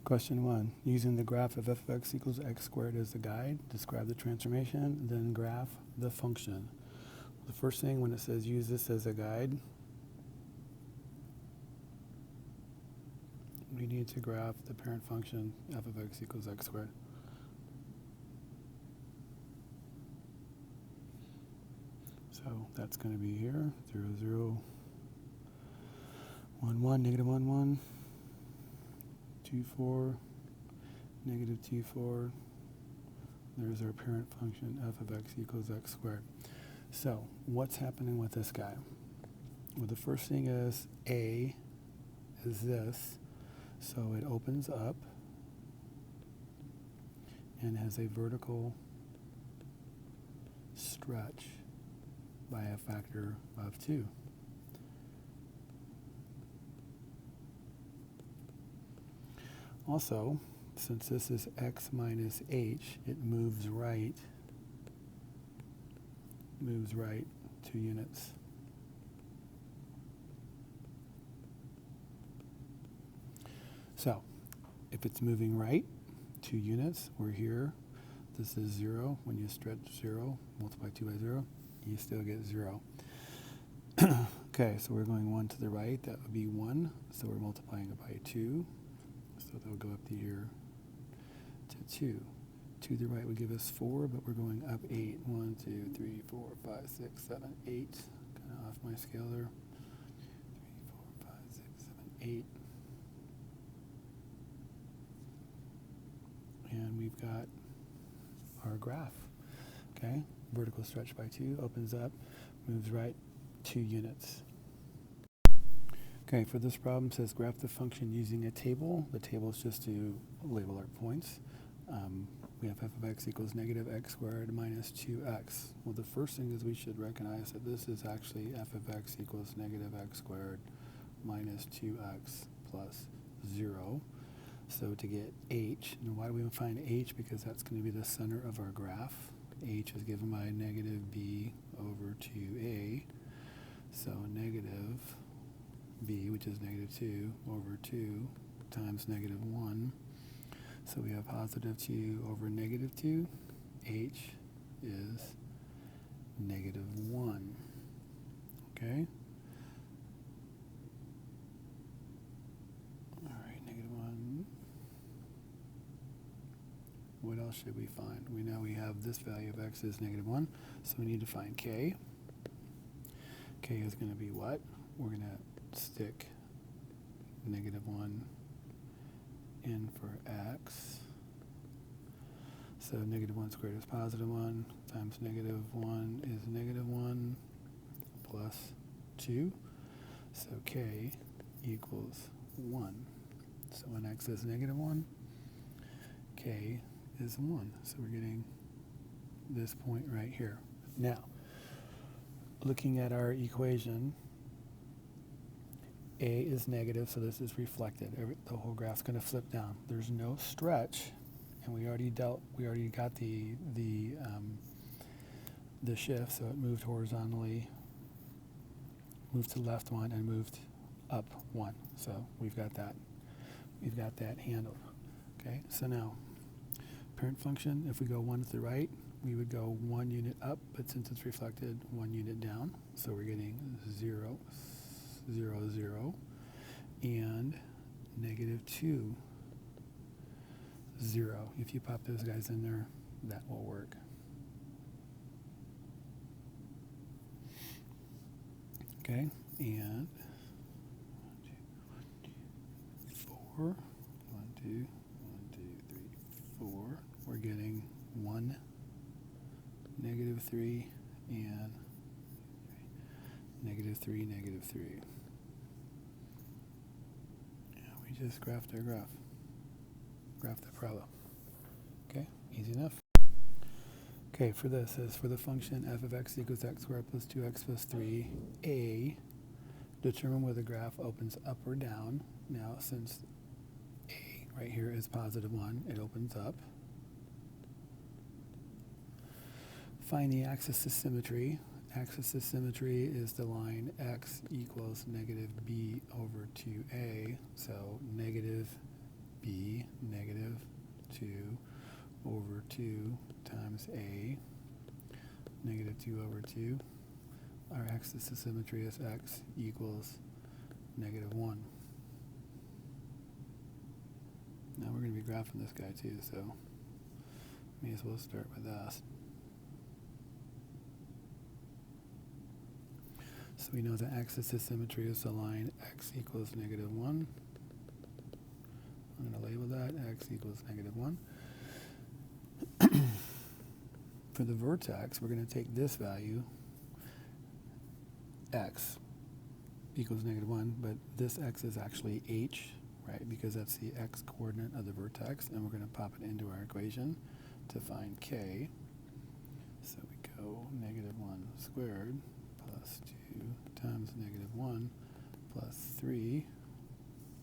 Question 1. Using the graph of f of x equals x squared as the guide, describe the transformation, then graph the function. The first thing when it says use this as a guide, we need to graph the parent function f of x equals x squared. So that's going to be here, 0, 0, 1, 1, negative 1, 1, 2, 4, negative 2, 4. There's our parent function, f of x equals x squared. So what's happening with this guy? Well, the first thing is A is this. So it opens up and has a vertical stretch by a factor of 2. Also, since this is x minus h, it moves right 2 units. So, if it's moving right 2 units, we're here. This is 0. When you stretch 0, multiply 2 by 0, you still get 0. Okay, so we're going 1 to the right. That would be 1. So we're multiplying it by 2. So they'll go up to here to 2. 2 to the right would give us 4, but we're going up 8. 1, 2, 3, 4, 5, 6, 7, 8. Kind of off my scale there. 3, 4, 5, 6, 7, 8. And we've got our graph. Okay, vertical stretch by 2, opens up, moves right 2 units. Okay, for this problem, it says graph the function using a table. The table is just to label our points. We have f of x equals negative x squared minus 2x. Well, the first thing is we should recognize that this is actually f of x equals negative x squared minus 2x plus 0. So to get h, and why do we find h? Because that's going to be the center of our graph. H is given by negative b over 2a. So negative b, which is negative 2, over 2 times negative 1. So we have positive 2 over negative 2. H is negative 1. Okay? All right, negative 1. What else should we find? We know we have this value of x is negative 1, so we need to find k. K is going to be what? We're going to stick negative 1 in for x. So negative 1 squared is positive 1 times negative 1 is negative 1 plus 2. So k equals 1. So when x is negative 1, k is 1. So we're getting this point right here. Now, looking at our equation, a is negative, so this is reflected. The whole graph's going to flip down. There's no stretch, and we already got the shift, so it moved horizontally, moved to the left 1, and moved up 1. So we've got that handled. Okay, so now parent function, if we go 1 to the right, we would go 1 unit up, but since it's reflected, 1 unit down. So we're getting 0, 0, 0, and negative 2, 0. If you pop those guys in there, that will work. Okay, and 4, 1, 2, 1, 2, 3, 4. We're getting 1, negative 3, and negative 3, negative 3. And we just graphed our graph. Graph the problem. Okay, easy enough. Okay, for this is for the function f of x equals x squared plus 2x plus 3, a, determine whether the graph opens up or down. Now, since a right here is positive 1, it opens up. Find the axis of symmetry. Axis of symmetry is the line x equals negative b over 2a. So negative b b negative 2 over 2 times a negative 2 over 2. Our axis of symmetry is x equals negative 1. Now we're going to be graphing this guy too, so may as well start with that. So we know the axis of symmetry is the line x equals negative 1. I'm going to label that x equals negative 1. For the vertex, we're going to take this value, x equals negative 1, but this x is actually h, right, because that's the x coordinate of the vertex, and we're going to pop it into our equation to find k. So we go negative 1 squared plus 2 times negative 1 plus 3.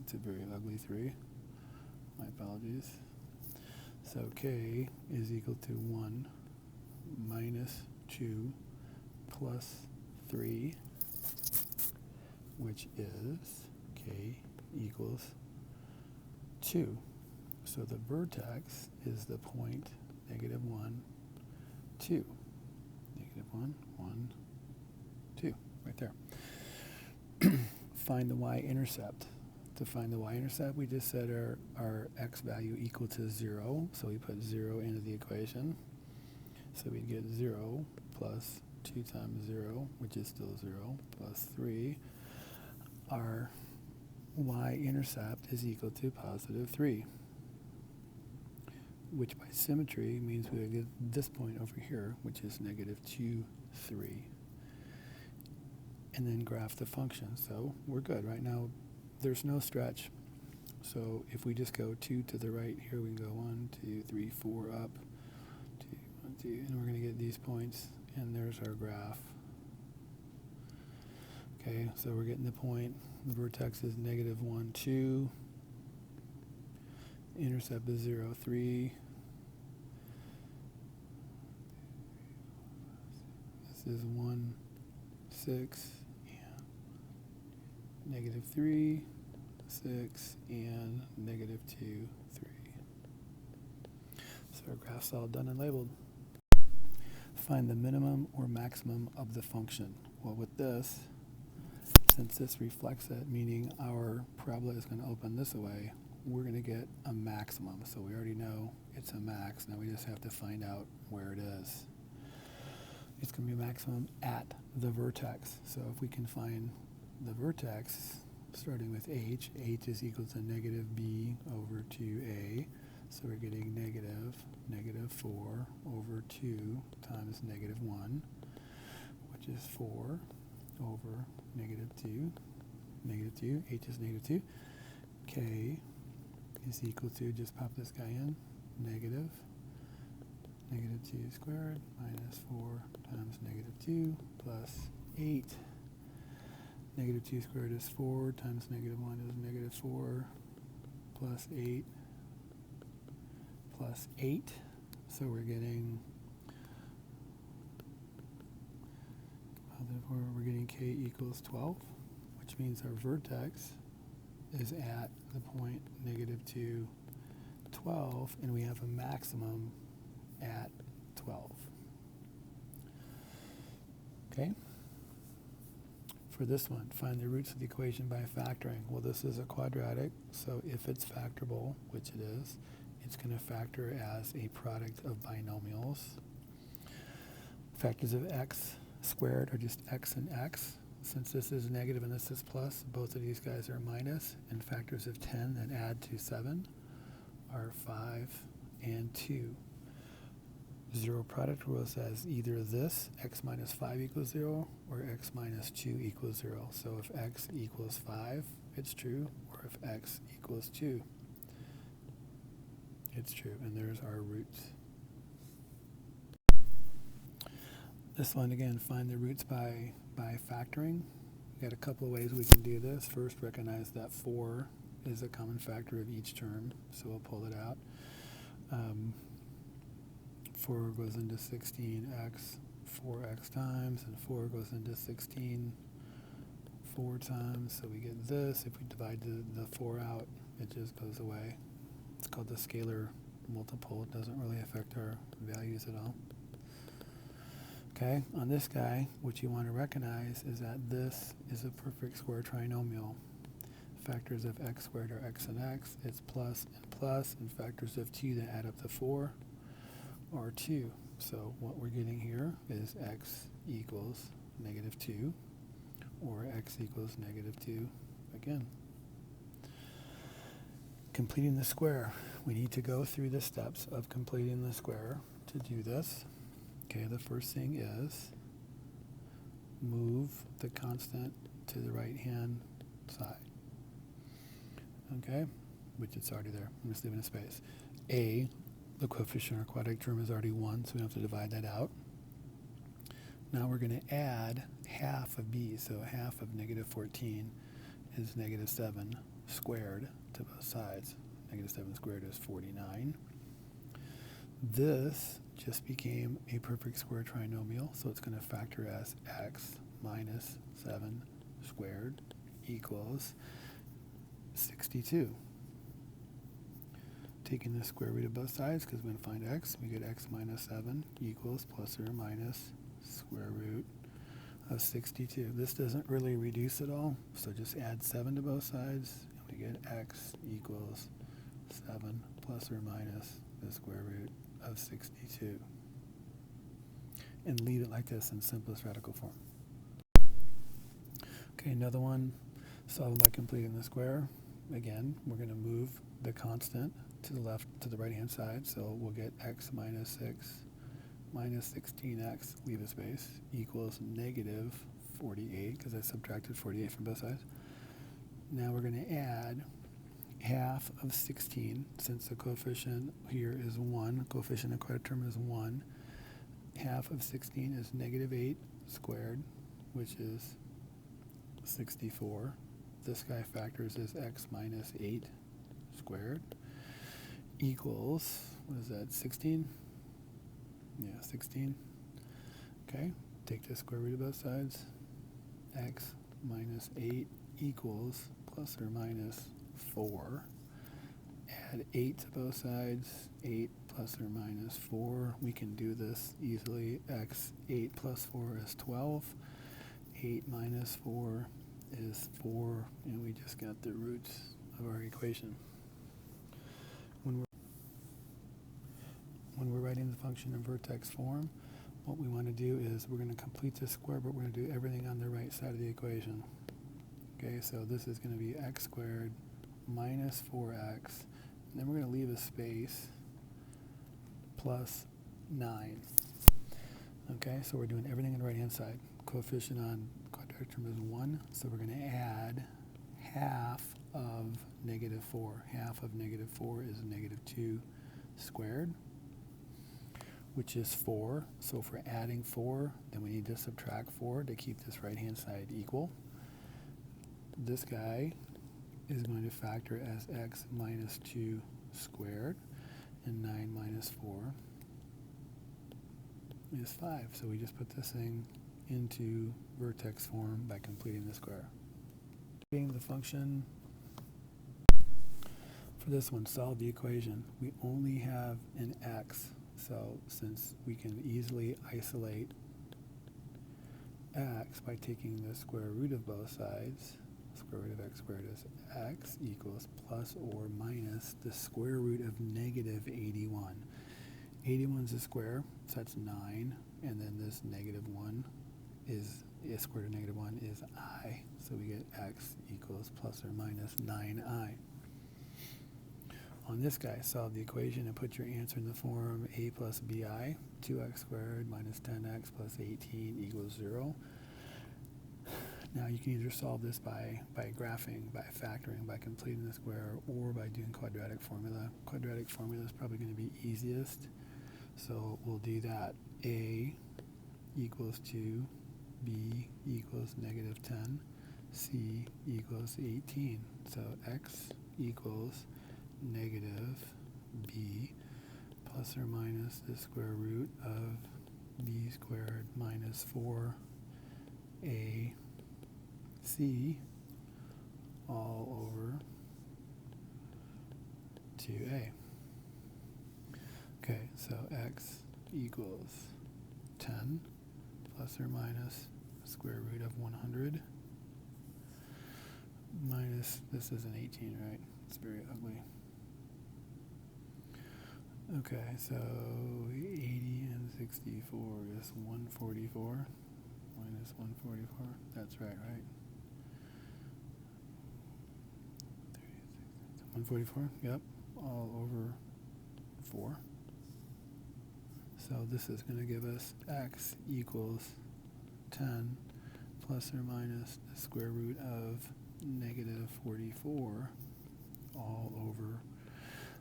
It's a very ugly 3. My apologies. So k is equal to 1 minus 2 plus 3, which is k equals 2. So the vertex is the point negative 1, 2. Negative 1, 1, 2, right there. Find the y-intercept. To find the y-intercept, we just set our x value equal to 0, so we put 0 into the equation. So we get 0 plus 2 times 0, which is still 0, plus 3. Our y-intercept is equal to positive 3, which by symmetry means we would get this point over here, which is negative 2, 3. And then graph the function. So we're good. Right now, there's no stretch. So if we just go 2 to the right, here we can go 1, 2, 3, 4 up, 2, 1, 2, and we're going to get these points, and there's our graph. Okay, so we're getting the point. The vertex is negative 1, 2. Intercept is 0, 3. This is 1, 6, and negative 3, 6, and negative 2, 3. So our graph's all done and labeled. Find the minimum or maximum of the function. Well, with this, since this reflects it, meaning our parabola is going to open this way, we're going to get a maximum. So we already know it's a max. Now we just have to find out where it is. It's going to be a maximum at the vertex. So if we can find the vertex, starting with h is equal to negative b over 2a. So we're getting negative 4 over 2 times negative 1, which is 4 over negative 2. Negative 2, h is negative 2. K is equal to, just pop this guy in, negative 2 squared minus 4 times negative 2 plus 8. Negative 2 squared is 4 times negative 1 is negative 4 plus 8 plus 8. So we're getting we're getting k equals 12, which means our vertex is at the point negative 2, 12, and we have a maximum at 12. Okay? For this one, find the roots of the equation by factoring. Well, this is a quadratic, so if it's factorable, which it is, it's going to factor as a product of binomials. Factors of x squared are just x and x. Since this is negative and this is plus, both of these guys are minus, and factors of 10 that add to 7 are 5 and 2. Zero product rule says either this, x minus 5 equals 0, or x minus 2 equals 0. So if x equals 5, it's true, or if x equals 2, it's true. And there's our roots. This one, again, find the roots by factoring. We've got a couple of ways we can do this. First, recognize that 4 is a common factor of each term, so we'll pull it out. 4 goes into 16x 4x times, and 4 goes into 16 4 times, so we get this. If we divide the 4 out, it just goes away. It's called the scalar multiple. It doesn't really affect our values at all. Okay, on this guy, what you want to recognize is that this is a perfect square trinomial. Factors of x squared are x and x. It's plus and plus, and factors of 2 that add up to 4 are 2. So what we're getting here is x equals negative 2, or x equals negative 2 again. Completing the square. We need to go through the steps of completing the square to do this. Okay, the first thing is move the constant to the right-hand side. Okay, which it's already there. I'm just leaving a space. A, the coefficient or quadratic term is already 1, so we don't have to divide that out. Now we're going to add half of b, so half of negative 14 is negative 7 squared to both sides. Negative 7 squared is 49. This just became a perfect square trinomial, so it's going to factor as x minus 7 squared equals 62. Taking the square root of both sides, because we're going to find x, we get x minus 7 equals plus or minus square root of 62. This doesn't really reduce at all, so just add 7 to both sides, and we get x equals 7 plus or minus the square root of 62. And leave it like this in simplest radical form. Okay, another one, solve by completing the square. Again, we're going to move the constant to the left, to the right-hand side, so we'll get x minus 6 minus 16x, leave a space, equals negative 48, because I subtracted 48 from both sides. Now we're going to add half of 16, since the coefficient here is 1, coefficient of quadratic term is 1. Half of 16 is negative 8 squared, which is 64. This guy factors as x minus 8 squared equals, what is that, 16? Yeah, 16. Okay, take the square root of both sides. X minus 8 equals plus or minus 4. Add 8 to both sides. 8 plus or minus 4. We can do this easily. 8 plus 4 is 12. 8 minus 4 is 4, and we just got the roots of our equation. When we're writing the function in vertex form, what we want to do is we're going to complete the square, but we're going to do everything on the right side of the equation. Okay, so this is going to be x squared minus 4x, and then we're going to leave a space plus 9. Okay, so we're doing everything on the right-hand side. Coefficient on quadratic term is 1, so we're going to add half of negative 4. Half of negative 4 is negative 2 squared, which is 4. So if we're adding 4, then we need to subtract 4 to keep this right-hand side equal. This guy is going to factor as x minus 2 squared, and 9 minus 4 is 5. So we just put this thing into vertex form by completing the square. Being the function for this one, solve the equation. We only have an x, so since we can easily isolate x by taking the square root of both sides, square root of x squared is x equals plus or minus the square root of negative 81. 81 is a square, so that's 9, and then this negative 1 is square root of negative 1 is I, so we get x equals plus or minus 9i. On this guy, solve the equation and put your answer in the form a plus bi, 2x squared minus 10x plus 18 equals 0. Now you can either solve this by graphing, by factoring, by completing the square, or by doing quadratic formula. Quadratic formula is probably going to be easiest, so we'll do that. A equals 2, b equals negative 10, c equals 18. So x equals negative b plus or minus the square root of b squared minus 4ac all over to a. Okay, so x equals 10 plus or minus the square root of 100 minus, this is an 18, right? It's very ugly. Okay, so 80 and 64 is 144 minus 144. That's right, right? 144, yep, all over 4. So this is going to give us x equals 10 plus or minus the square root of negative 44 all over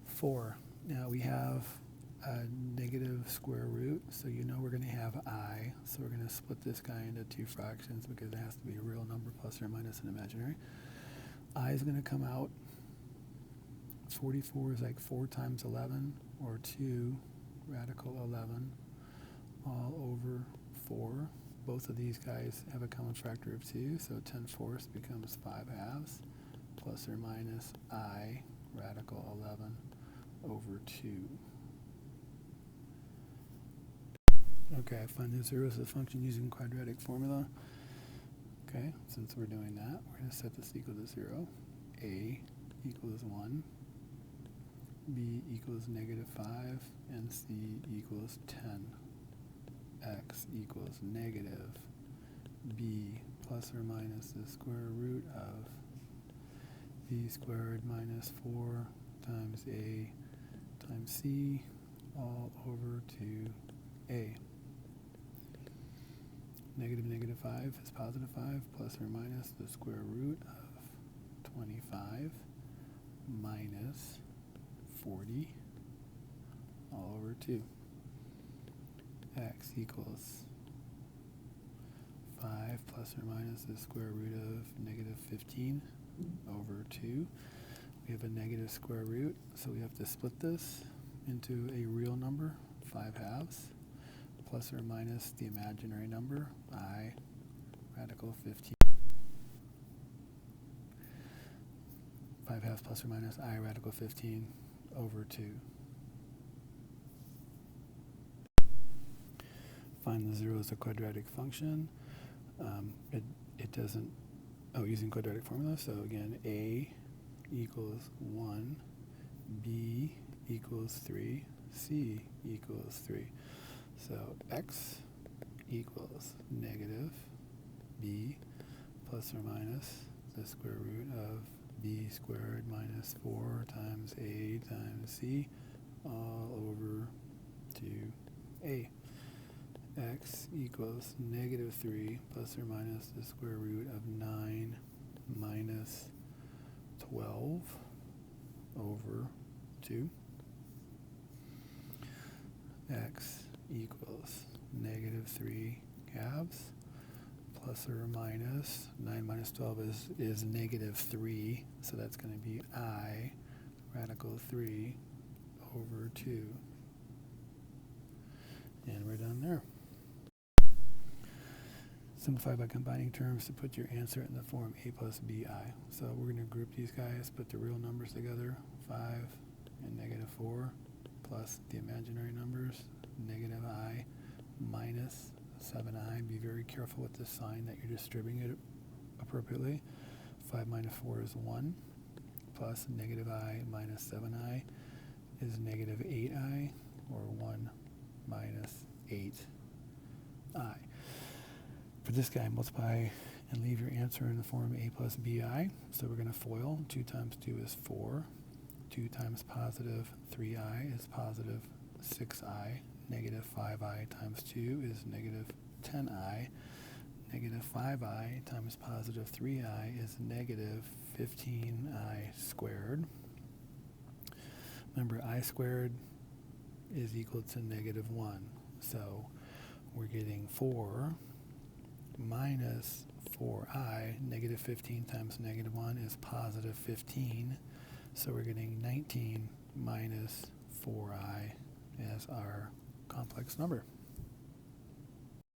4. Now we have a negative square root, so you know we're going to have I. So we're going to split this guy into two fractions because it has to be a real number plus or minus an imaginary. I is going to come out. 44 is like 4 times 11, or 2 radical 11 all over 4. Both of these guys have a common factor of 2, so 10/4 becomes 5/2 plus or minus I radical 11 over 2. Okay, find the zeros of the function using quadratic formula. Okay, since we're doing that, we're going to set this equal to 0. A equals 1. B equals negative 5, and C equals 10. X equals negative B plus or minus the square root of B squared minus 4 times A times C all over 2A. Negative 5 is positive 5 plus or minus the square root of 25 minus 40 all over 2. X equals 5 plus or minus the square root of negative 15 over 2. We have a negative square root, so we have to split this into a real number, 5/2, plus or minus the imaginary number, I radical 15. 5/2 plus or minus I radical 15 over 2. Find the zeros of a quadratic function. It doesn't, using quadratic formula, so again, A equals 1, B equals 3, C equals 3. So x equals negative B plus or minus the square root of B squared minus 4 times A times C all over 2A. X equals negative 3 plus or minus the square root of 9 minus 12 over 2. X equals negative 3/2 plus or minus 9 minus 12 is negative 3, so that's going to be I radical 3 over 2. And we're done there. Simplify by combining terms to put your answer in the form a plus bi. So we're going to group these guys, put the real numbers together, 5 and negative 4, plus the imaginary numbers, negative I minus 7i. Be very careful with the sign that you're distributing it appropriately. 5 minus 4 is 1, plus negative I minus 7i is negative 8i, or 1 minus 8i. For this guy, multiply and leave your answer in the form a plus bi. So we're going to FOIL. 2 times 2 is 4. 2 times positive 3i is positive 6i. Negative 5i times 2 is negative 10i. Negative 5i times positive 3i is negative 15i squared. Remember, I squared is equal to negative 1. So we're getting 4 minus 4i. Negative 15 times negative 1 is positive 15. So we're getting 19 minus 4i as our complex number.